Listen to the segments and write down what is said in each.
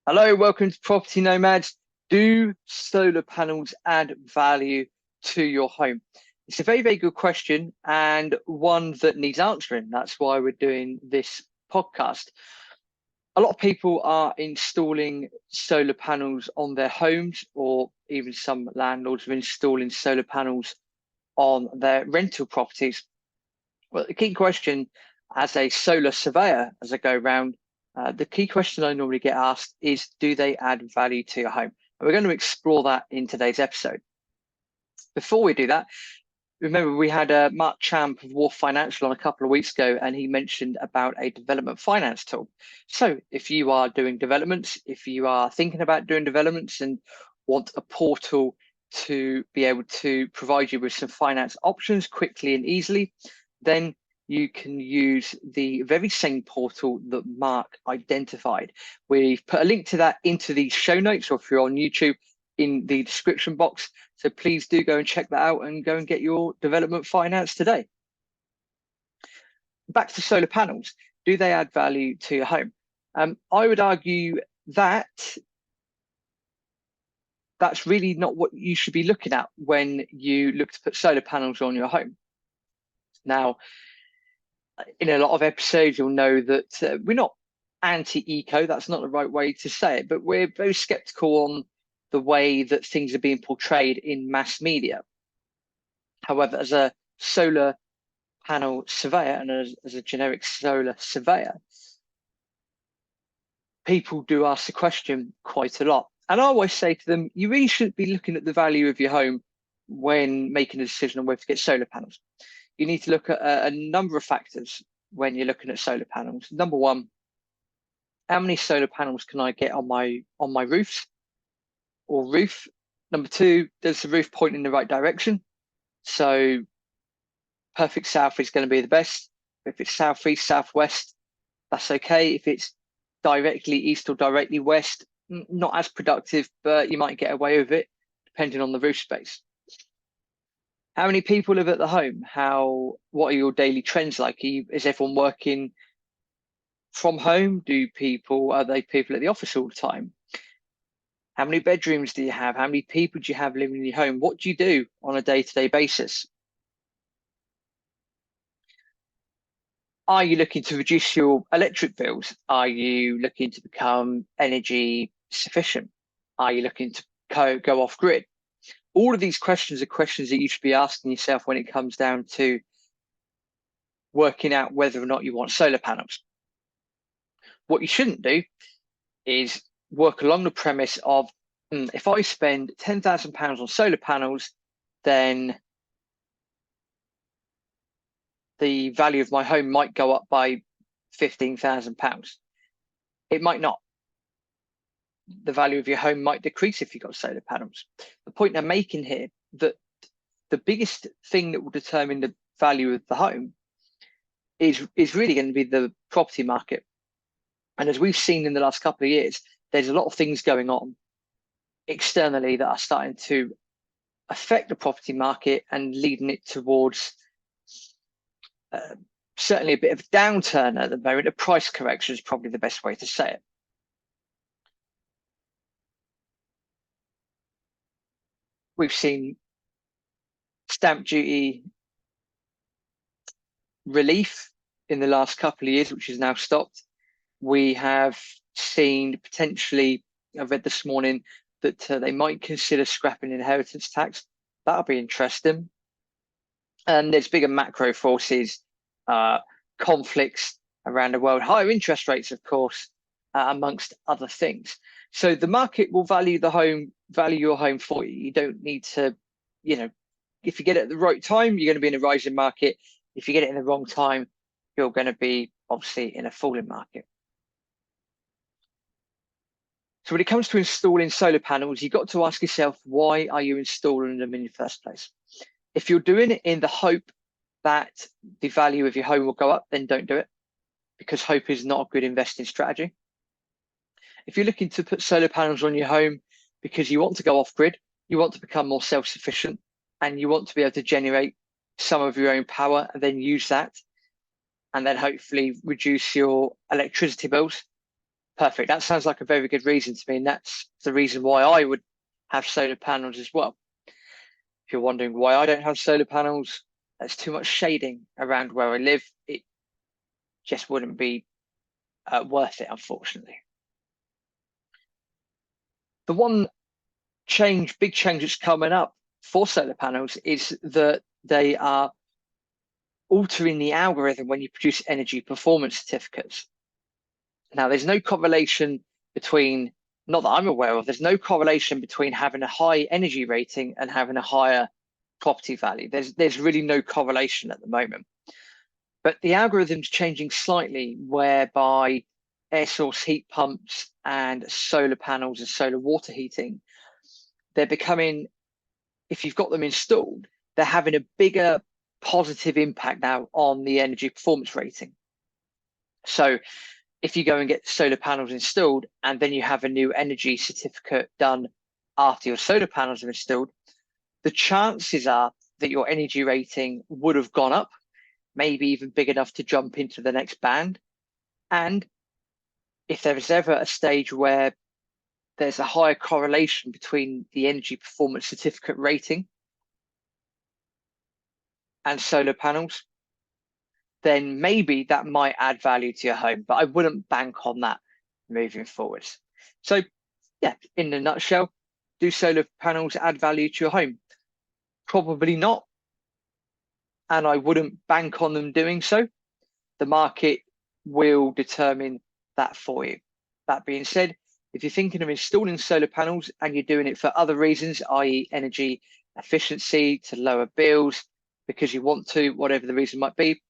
Hello, welcome to Property Nomads. Do solar panels add value to your home? It's a very, very good question and one that needs answering. That's why we're doing this podcast. A lot of people are installing solar panels on their homes, or even some landlords are installing solar panels on their rental properties. Well, the key question as a solar surveyor, as I go around, the key question I normally get asked is, do they add value to your home? And we're going to explore that in today's episode. Before we do that, remember we had Mark Champ of Wharf Financial on a couple of weeks ago, and he mentioned about a development finance tool. So if you are doing developments, if you are thinking about doing developments and want a portal to be able to provide you with some finance options quickly and easily, then you can use the very same portal that Mark identified. We've put a link to that into the show notes, or if you're on YouTube, in the description box. So please do go and check that out and go and get your development finance today. Back to solar panels. Do they add value to your home? I would argue that that's really not what you should be looking at when you look to put solar panels on your home. Now, in a lot of episodes, you'll know that we're not anti-eco. That's not the right way to say it, but we're very skeptical on the way that things are being portrayed in mass media. However, as a solar panel surveyor and as a generic solar surveyor, people do ask the question quite a lot. And I always say to them, you really shouldn't be looking at the value of your home when making a decision on whether to get solar panels. You need to look at a number of factors when you're looking at solar panels. Number one, how many solar panels can I get on my roofs or roof? Number two, does the roof point in the right direction? So perfect south is going to be the best. If it's southeast, southwest, that's okay. If it's directly east or directly west, not as productive, but you might get away with it depending on the roof space. How many people live at the home? What are your daily trends like? Is everyone working from home? Are they people at the office all the time? How many bedrooms do you have? How many people do you have living in your home? What do you do on a day-to-day basis? Are you looking to reduce your electric bills? Are you looking to become energy sufficient? Are you looking to go off grid? All of these questions are questions that you should be asking yourself when it comes down to working out whether or not you want solar panels. What you shouldn't do is work along the premise of, if I spend £10,000 on solar panels, then the value of my home might go up by £15,000. It might not. The value of your home might decrease if you've got solar panels. The point I'm making here, that the biggest thing that will determine the value of the home is really going to be the property market. And as we've seen in the last couple of years, there's a lot of things going on externally that are starting to affect the property market and leading it towards certainly a bit of a downturn at the moment. A price correction is probably the best way to say it. We've seen stamp duty relief in the last couple of years, which has now stopped. We have seen potentially, I've read this morning, that they might consider scrapping inheritance tax. That'll be interesting. And there's bigger macro forces, conflicts around the world, higher interest rates, of course, amongst other things. So the market will value your home for you. You don't need to, if you get it at the right time, you're going to be in a rising market. If you get it in the wrong time, you're going to be obviously in a falling market. So when it comes to installing solar panels, you've got to ask yourself, why are you installing them in the first place? If you're doing it in the hope that the value of your home will go up, then don't do it, because hope is not a good investing strategy. If you're looking to put solar panels on your home because you want to go off grid, you want to become more self-sufficient, and you want to be able to generate some of your own power and then use that, and then hopefully reduce your electricity bills, Perfect. That sounds like a very good reason to me, and that's the reason why I would have solar panels as well. If you're wondering why I don't have solar panels, there's too much shading around where I live. It just wouldn't be worth it, unfortunately. The one big change that's coming up for solar panels is that they are altering the algorithm when you produce energy performance certificates. Now, there's no correlation between, not that I'm aware of, there's no correlation between having a high energy rating and having a higher property value. There's really no correlation at the moment. But the algorithm's changing slightly, whereby air source heat pumps and solar panels and solar water heating, they're becoming, if you've got them installed, they're having a bigger positive impact now on the energy performance rating. So if you go and get solar panels installed and then you have a new energy certificate done after your solar panels are installed, the chances are that your energy rating would have gone up, maybe even big enough to jump into the next band. And if there is ever a stage where there's a higher correlation between the energy performance certificate rating and solar panels, then maybe that might add value to your home, but I wouldn't bank on that moving forwards. So yeah, in a nutshell, do solar panels add value to your home? Probably not. And I wouldn't bank on them doing so. The market will determine that for you. That being said, if you're thinking of installing solar panels and you're doing it for other reasons, i.e. energy efficiency, to lower bills, because you want to, whatever the reason might be,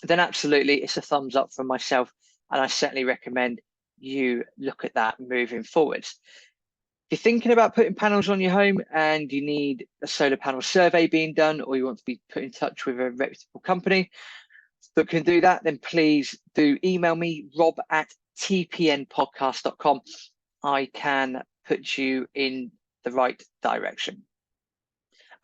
then absolutely it's a thumbs up from myself. And I certainly recommend you look at that moving forwards. If you're thinking about putting panels on your home and you need a solar panel survey being done, or you want to be put in touch with a reputable company that can do that, then please do email me, rob@tpnpodcast.com. I can put you in the right direction.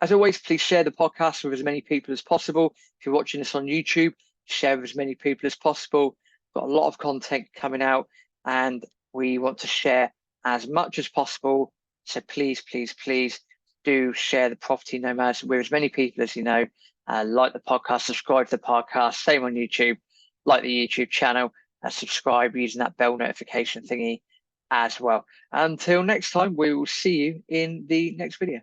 As always, please share the podcast with as many people as possible. If you're watching this on YouTube, share with as many people as possible. We've got a lot of content coming out and we want to share as much as possible. So please, please, please do share the Property Nomads with as many people as you know. Like the podcast, subscribe to the podcast, same on YouTube, like the YouTube channel, subscribe using that bell notification thingy as well. Until next time, we will see you in the next video.